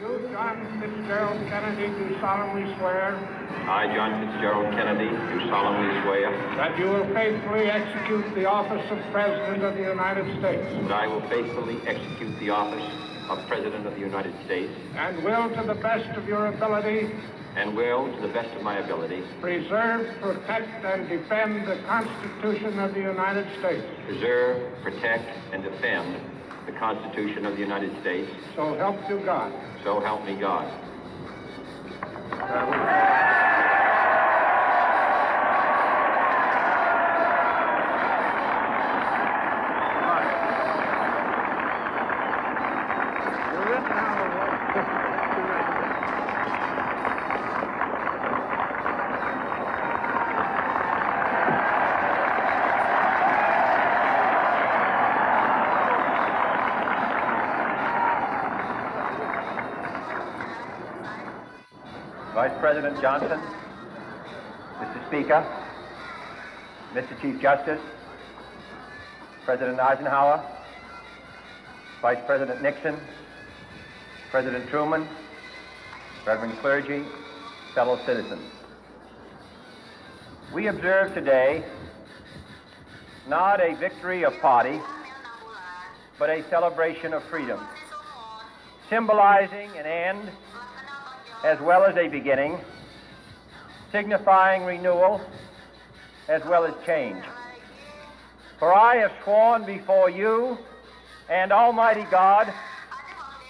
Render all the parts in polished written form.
You, John Fitzgerald Kennedy, do solemnly swear I, John Fitzgerald Kennedy, do solemnly swear that you will faithfully execute the office of President of the United States that I will faithfully execute the office of President of the United States and will, to the best of your ability, and will, to the best of my ability, preserve, protect, and defend the Constitution of the United States. preserve, protect, and defend the Constitution of the United States. So help you God. So help me God. Vice President Johnson, Mr. Speaker, Mr. Chief Justice, President Eisenhower, Vice President Nixon, President Truman, Reverend clergy, fellow citizens. We observe today not a victory of party, but a celebration of freedom, symbolizing an end as well as a beginning, signifying renewal as well as change. For I have sworn before you and Almighty God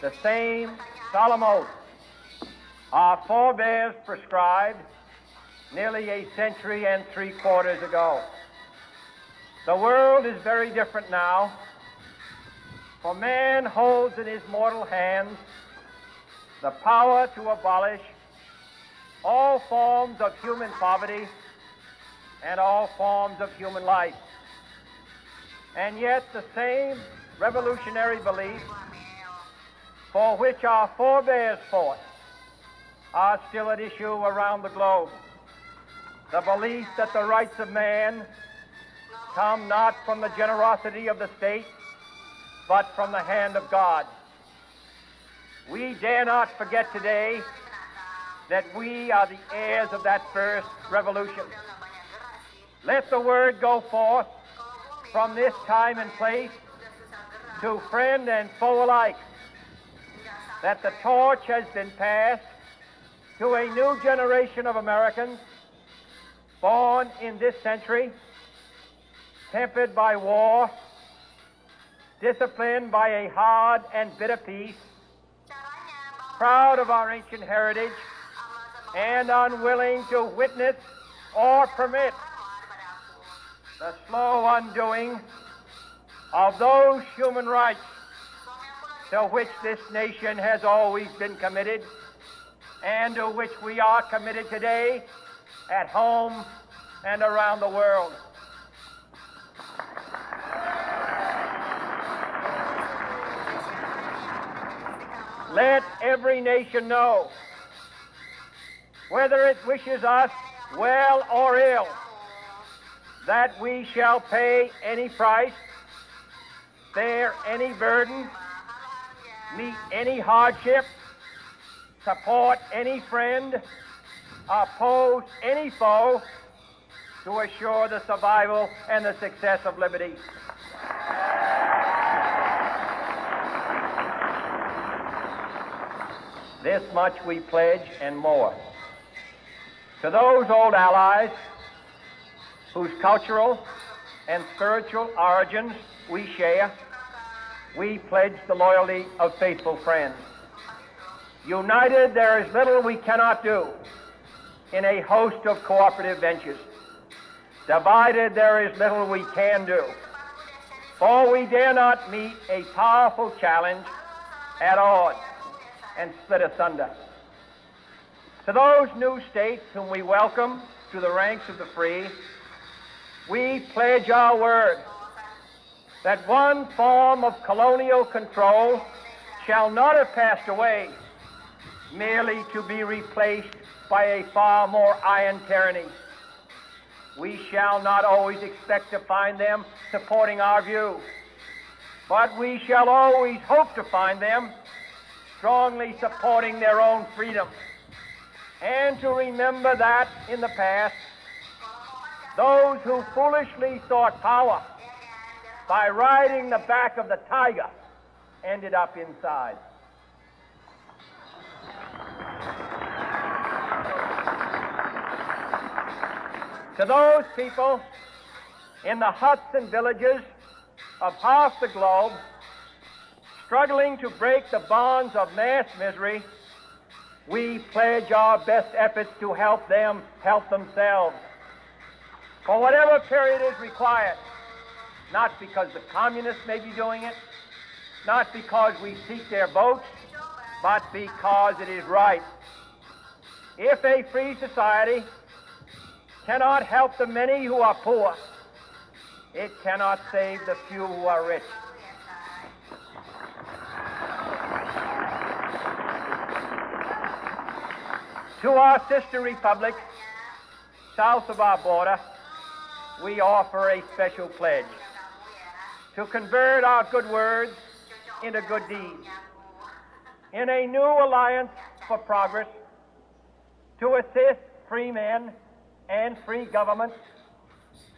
the same solemn oath our forebears prescribed nearly a century and 3/4 ago. The world is very different now, for man holds in his mortal hands the power to abolish all forms of human poverty and all forms of human life. And yet the same revolutionary beliefs for which our forebears fought are still at issue around the globe. The belief that the rights of man come not from the generosity of the state, but from the hand of God. We dare not forget today that we are the heirs of that first revolution. Let the word go forth from this time and place to friend and foe alike that the torch has been passed to a new generation of Americans born in this century, tempered by war, disciplined by a hard and bitter peace, proud of our ancient heritage, and unwilling to witness or permit the slow undoing of those human rights to which this nation has always been committed and to which we are committed today at home and around the world. Let every nation know, whether it wishes us well or ill, that we shall pay any price, bear any burden, meet any hardship, support any friend, oppose any foe to assure the survival and the success of liberty. This much we pledge and more. To those old allies whose cultural and spiritual origins we share, we pledge the loyalty of faithful friends. United, there is little we cannot do in a host of cooperative ventures. Divided, there is little we can do, for we dare not meet a powerful challenge at odds and split asunder. To those new states whom we welcome to the ranks of the free, we pledge our word that one form of colonial control shall not have passed away merely to be replaced by a far more iron tyranny. We shall not always expect to find them supporting our view, but we shall always hope to find them strongly supporting their own freedom, and to remember that in the past, those who foolishly sought power by riding the back of the tiger ended up inside. To those people in the huts and villages of half the globe struggling to break the bonds of mass misery, we pledge our best efforts to help them help themselves for whatever period is required, not because the communists may be doing it, not because we seek their votes, but because it is right. If a free society cannot help the many who are poor, it cannot save the few who are rich. To our sister republics south of our border, we offer a special pledge to convert our good words into good deeds, in a new alliance for progress, to assist free men and free governments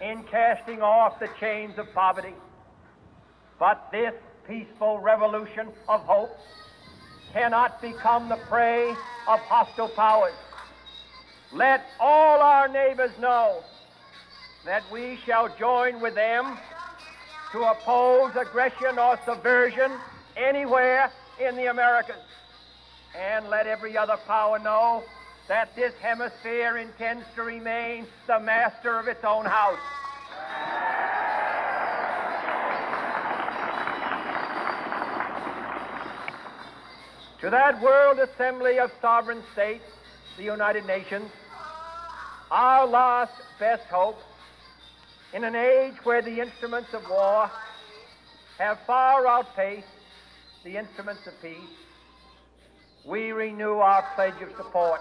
in casting off the chains of poverty. But this peaceful revolution of hope cannot become the prey of hostile powers. Let all our neighbors know that we shall join with them to oppose aggression or subversion anywhere in the Americas. And let every other power know that this hemisphere intends to remain the master of its own house. To that World Assembly of Sovereign States, the United Nations, our last best hope, in an age where the instruments of war have far outpaced the instruments of peace, we renew our pledge of support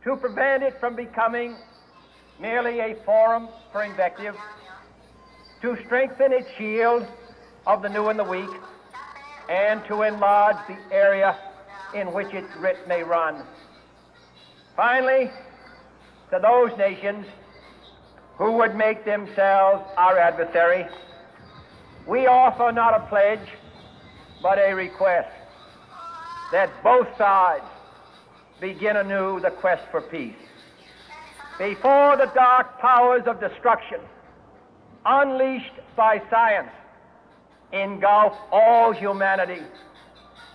to prevent it from becoming merely a forum for invective, to strengthen its shield of the new and the weak, and to enlarge the area in which its writ may run. Finally, to those nations who would make themselves our adversary, we offer not a pledge, but a request that both sides begin anew the quest for peace. Before the dark powers of destruction, unleashed by science, engulf all humanity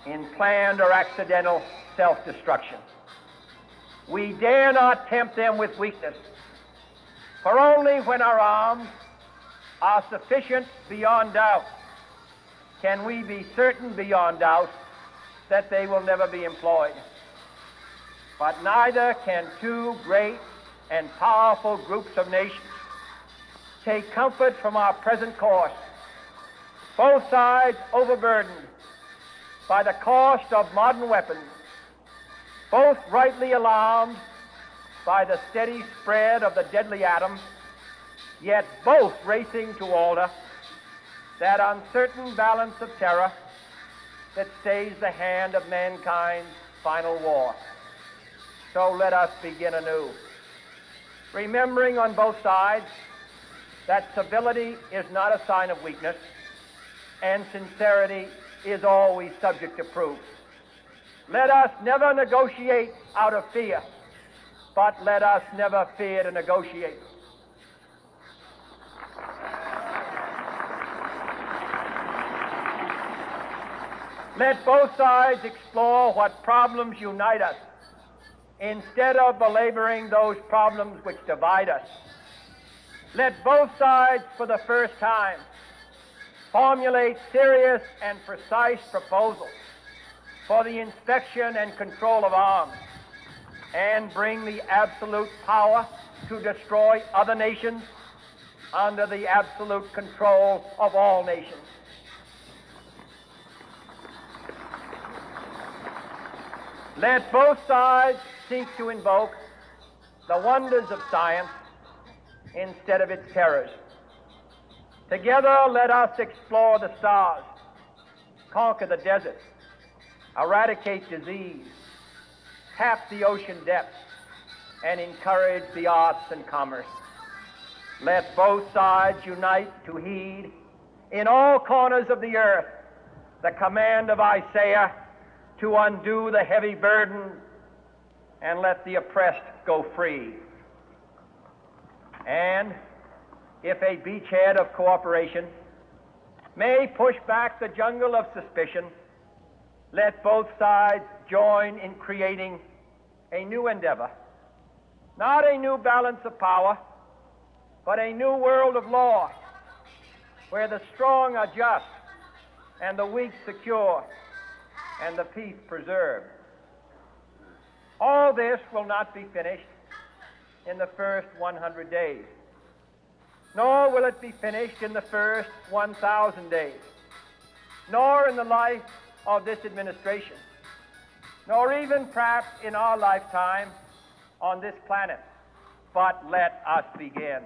in planned or accidental self-destruction, we dare not tempt them with weakness, for only when our arms are sufficient beyond doubt can we be certain beyond doubt that they will never be employed. But neither can two great and powerful groups of nations take comfort from our present course, both sides overburdened by the cost of modern weapons, both rightly alarmed by the steady spread of the deadly atom, yet both racing to alter that uncertain balance of terror that stays the hand of mankind's final war. So let us begin anew, remembering on both sides that civility is not a sign of weakness, and sincerity is always subject to proof. Let us never negotiate out of fear, but let us never fear to negotiate. Let both sides explore what problems unite us, instead of belaboring those problems which divide us. Let both sides, for the first time, formulate serious and precise proposals for the inspection and control of arms, and bring the absolute power to destroy other nations under the absolute control of all nations. Let both sides seek to invoke the wonders of science instead of its terrors. Together, let us explore the stars, conquer the deserts, eradicate disease, tap the ocean depths, and encourage the arts and commerce. Let both sides unite to heed in all corners of the earth the command of Isaiah to undo the heavy burden and let the oppressed go free. And if a beachhead of cooperation may push back the jungle of suspicion, let both sides join in creating a new endeavor, not a new balance of power, but a new world of law, where the strong are just and the weak secure and the peace preserved. All this will not be finished in the first 100 days, nor will it be finished in the first 1,000 days, nor in the life of this administration, nor even perhaps in our lifetime on this planet. But let us begin.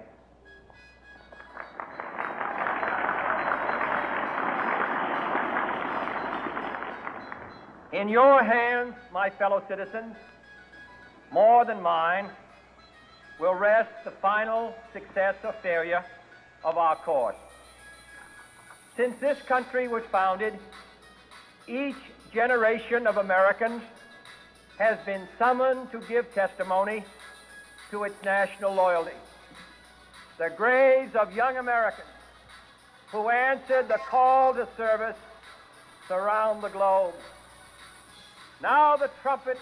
In your hands, my fellow citizens, more than mine, will rest the final success or failure of our course. Since this country was founded, each generation of Americans has been summoned to give testimony to its national loyalty. The graves of young Americans who answered the call to service surround the globe. Now the trumpet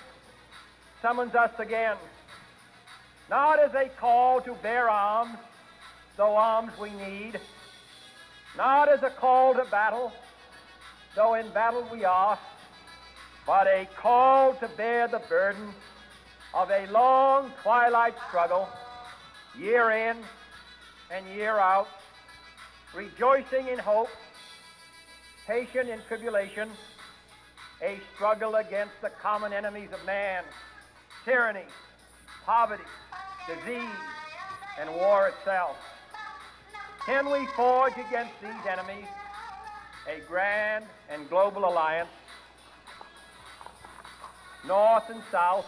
summons us again, not as a call to bear arms, though arms we need, not as a call to battle, though in battle we are, but a call to bear the burden of a long twilight struggle, year in and year out, rejoicing in hope, patient in tribulation, a struggle against the common enemies of man, tyranny, poverty, disease, and war itself. Can we forge against these enemies a grand and global alliance, north and south,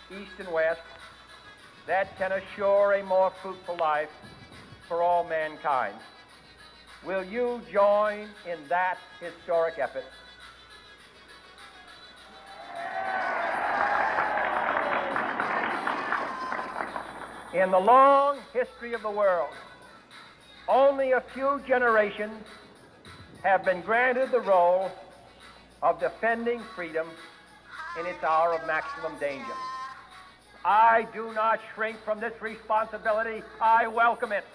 east and west, that can assure a more fruitful life for all mankind? Will you join in that historic effort? In the long history of the world, only a few generations have been granted the role of defending freedom in its hour of maximum danger. I do not shrink from this responsibility. I welcome it.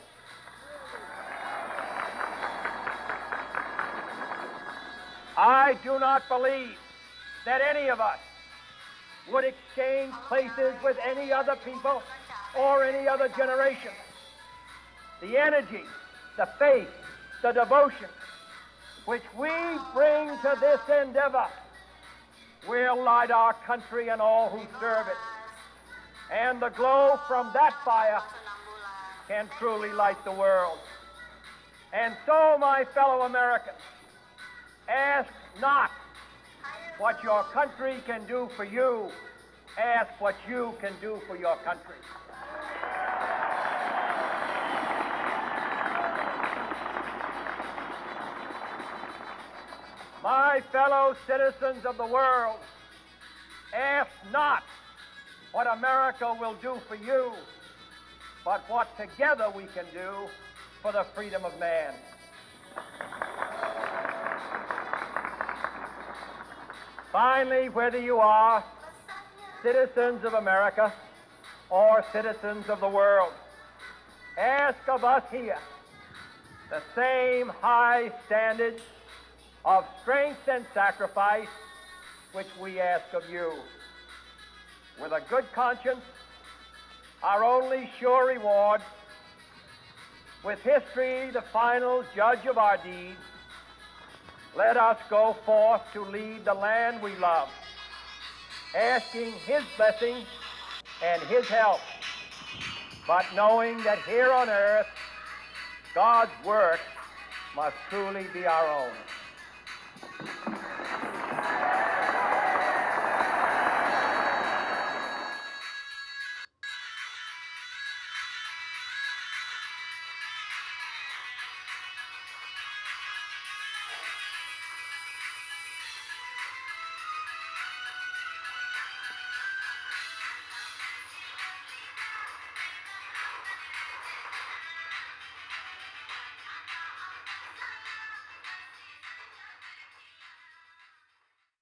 I do not believe that any of us would exchange places with any other people or any other generation. The energy, the faith, the devotion which we bring to this endeavor will light our country and all who serve it. And the glow from that fire can truly light the world. And so, my fellow Americans, ask not what your country can do for you. Ask what you can do for your country. My fellow citizens of the world, ask not what America will do for you, but what together we can do for the freedom of man. Finally, whether you are citizens of America or citizens of the world, ask of us here the same high standards of strength and sacrifice which we ask of you. With a good conscience, our only sure reward, with history the final judge of our deeds, let us go forth to lead the land we love, asking His blessing and His help, but knowing that here on earth, God's work must truly be our own.